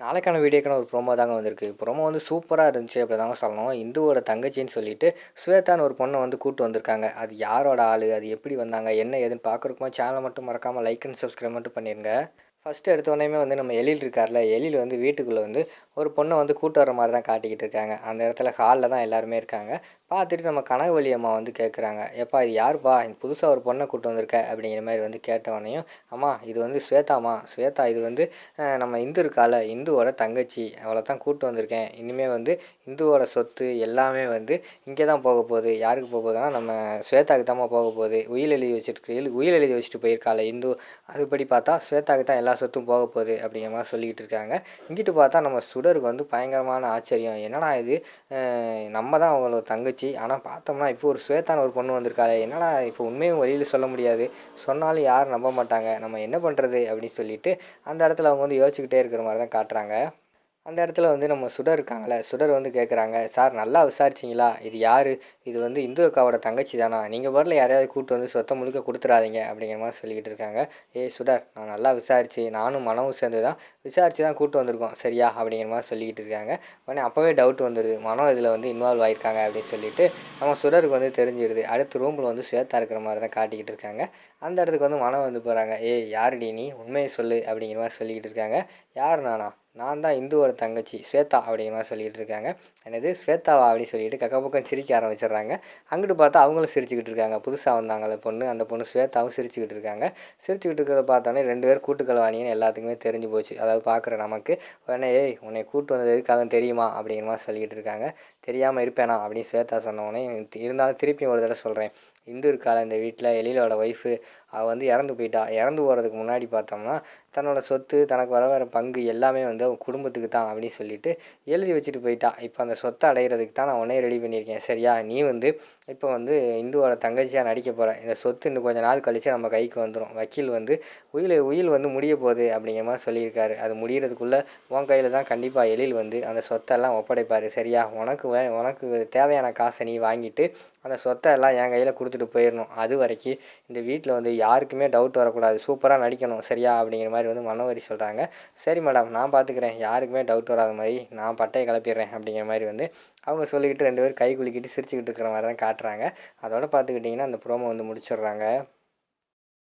நாளைக்கான வீடியோக்கான ஒரு ப்ரோமோ தாங்க வந்திருக்கு. ப்ரோமோ வந்து சூப்பரா இருந்துச்சு அப்படி தாங்க சொல்லணும். இந்துவோட தங்கச்சின்னு சொல்லிட்டு ஸ்வேதான்னு ஒரு பொண்ண வந்து கூட்டு வந்திருக்காங்க. அது யாரோட ஆளு? அது எப்படி வந்தாங்க? என்ன ஏதுன்னு பார்க்குறதுக்கு சேனலை மட்டும் மறக்காம லைக் அண்ட் சப்ஸ்கிரைப் மட்டும் பண்ணிருங்க. ஃபஸ்ட்டு எடுத்தோடனேயுமே வந்து நம்ம எழில் இருக்கார்ல, எழில் வந்து வீட்டுக்குள்ளே வந்து ஒரு பொண்ணை வந்து கூட்டு வர மாதிரி தான் காட்டிக்கிட்டு இருக்காங்க. அந்த இடத்துல ஹாலில் தான் எல்லாருமே இருக்காங்க. பார்த்துட்டு நம்ம கனகவள்ளி அம்மா வந்து கேட்குறாங்க, "எப்பா இது யாருப்பா? புதுசாக ஒரு பொண்ணை கூட்டு வந்திருக்க?" அப்படிங்கிற மாதிரி வந்து கேட்டவனையும், "அம்மா இது வந்து ஸ்வேதாம்மா, ஸ்வேதா இது வந்து நம்ம இந்து இருக்கால, இந்துவோட தங்கச்சி, அவளை தான் கூட்டு வந்திருக்கேன். இனிமேல் வந்து இந்துவோட சொத்து எல்லாமே வந்து இங்கே தான் போக போகுது. யாருக்கு போக போகுதுன்னா நம்ம ஸ்வேதாவுக்கு தாம்மா போக போகுது. உயில் எழுதி வச்சுட்டு உயில் எழுதி வச்சுட்டு போயிருக்காள இந்து, அதுபடி பார்த்தா ஸ்வேதாவுக்கு தான் எல்லா சொத்தும் போக போகுது." அப்படிங்கிற மாதிரி சொல்லிக்கிட்டு இருக்காங்க. இங்கிட்டு பார்த்தா நம்ம சுடருக்கு வந்து பயங்கரமான ஆச்சரியம். என்னடா இது, நம்ம தான் அவங்களோட தங்கச்சி, ஆனால் பார்த்தோம்னா இப்போ ஒரு ஸ்வேதான்னு ஒரு பொண்ணு வந்திருக்காளே, என்னடா இப்போ உண்மையும் வெளியில் சொல்ல முடியாது, சொன்னாலும் யாரும் நம்ப மாட்டாங்க, நம்ம என்ன பண்ணுறது அப்படின்னு சொல்லிட்டு அந்த இடத்துல அவங்க வந்து யோசிச்சுக்கிட்டே இருக்கிற மாதிரி தான் காட்டுறாங்க. அந்த இடத்துல வந்து நம்ம சுடர் இருக்காங்கள்ல, சுடர் வந்து கேட்குறாங்க, "சார் நல்லா விசாரிச்சிங்களா? இது யார்? இது வந்து இந்து அக்காவோட தங்கச்சி தானா? நீங்கள் பாட்டில் யாரையாவது கூப்பிட்டு வந்து சொத்தை முழுக்க கொடுத்துறாதீங்க." அப்படிங்கிற மாதிரி சொல்லிக்கிட்டு இருக்காங்க. "ஏய் சுடர், நான் நல்லா விசாரித்து நானும் மனவும் சேர்ந்து தான் விசாரித்து தான் கூப்பிட்டு வந்திருக்கோம் சரியா?" அப்படிங்கிற மாதிரி சொல்லிக்கிட்டு இருக்காங்க. உடனே அப்போவே டவுட் வந்துடுது, மனம் இதில் வந்து இன்வால்வ் ஆகியிருக்காங்க அப்படின்னு சொல்லிட்டு நம்ம சுடருக்கு வந்து தெரிஞ்சிடுது. அடுத்த ரூமில் வந்து ஸ்வேதா இருக்கிற மாதிரி தான் காட்டிக்கிட்டு இருக்காங்க. அந்த இடத்துக்கு வந்து மனம் வந்து போகிறாங்க. "ஏய் யாருடி நீ? உண்மையை சொல்லு." அப்படிங்கிற மாதிரி சொல்லிக்கிட்டு இருக்காங்க. "யார் நானா? நான் தான் இந்துவோட தங்கச்சி ஸ்வேதா." அப்படிங்கிற மாதிரி சொல்லிகிட்டு இருக்காங்க. என்னது ஸ்வேதாவா அப்படின்னு சொல்லிட்டு கக்க பக்கம் சிரிக்க ஆரம்பிச்சிடுறாங்க. அங்கிட்டு பார்த்தா அவங்களும் சிரிச்சுக்கிட்டு இருக்காங்க. புதுசாக வந்தாங்களே பொண்ணு, அந்த பொண்ணு ஸ்வேதாவும் சிரிச்சுக்கிட்டு இருக்காங்க. சிரிச்சுக்கிட்டு இருக்கிறத பார்த்தோன்னே 2 பேர் கூட்டுக்கலவாணின்னு எல்லாத்துக்குமே தெரிஞ்சு போச்சு, அதாவது பார்க்குற நமக்கு. உடனே, "ஏய் உன்னை கூட்டு வந்தது எதுக்காகன்னு தெரியுமா?" அப்படிங்கிற மாதிரி சொல்லிக்கிட்டு இருக்காங்க. "தெரியாமல் இருப்பேனா?" அப்படின்னு ஸ்வேதா சொன்னோடனே, இருந்தாலும் திருப்பியும் ஒரு தடவை சொல்கிறேன், இந்து இருக்கால இந்த வீட்டில், எழிலோட ஒய்ஃபு, அவள் வந்து இறந்து போயிட்டா. இறந்து போகிறதுக்கு முன்னாடி பார்த்தோம்னா தன்னோட சொத்து, தனக்கு வர பங்கு எல்லாமே வந்து அவள் குடும்பத்துக்கு தான் அப்படின்னு சொல்லிட்டு எழுதி வச்சுட்டு போயிட்டா. இப்போ அந்த சொத்தை அடையிறதுக்கு தான் நான் உன்னையே ரெடி பண்ணியிருக்கேன் சரியா? நீ வந்து இப்போ வந்து இந்துவோட தங்கச்சியாக நடிக்க போகிற. இந்த சொத்து இன்னும் கொஞ்சம் நாள் கழித்து நம்ம கைக்கு வந்துடும். வக்கீல் வந்து உயில் வந்து முடிய போகுது அப்படிங்கிற மாதிரி சொல்லியிருக்காரு. அது முடிகிறதுக்குள்ளே உன் கையில் தான் கண்டிப்பாக எழில் வந்து அந்த சொத்தெல்லாம் ஒப்படைப்பார் சரியா? உனக்கு தேவையான காசை நீ வாங்கிட்டு அந்த சொத்தை எல்லாம் என் கையில் கொடுத்துட்டு போயிடணும். அது வரைக்கும் இந்த வீட்டில் வந்து யாருக்குமே டவுட் வரக்கூடாது, சூப்பராக நடிக்கணும் சரியா? அப்படிங்கிற மாதிரி வந்து மனோகரி சொல்கிறாங்க. "சரி மேடம், நான் பார்த்துக்கிறேன், யாருக்குமே டவுட் வராத மாதிரி நான் பட்டையை கிளப்பிடுறேன்." அப்படிங்கிற மாதிரி வந்து அவங்க சொல்லிக்கிட்டு 2 பேரும் கை குலுக்கிட்டு சிரிச்சுக்கிட்டு இருக்கிற மாதிரி தான் காட்டுறாங்க. அதோட பார்த்துக்கிட்டிங்கன்னா அந்த ப்ரோமோ வந்து முடிச்சிடுறாங்க.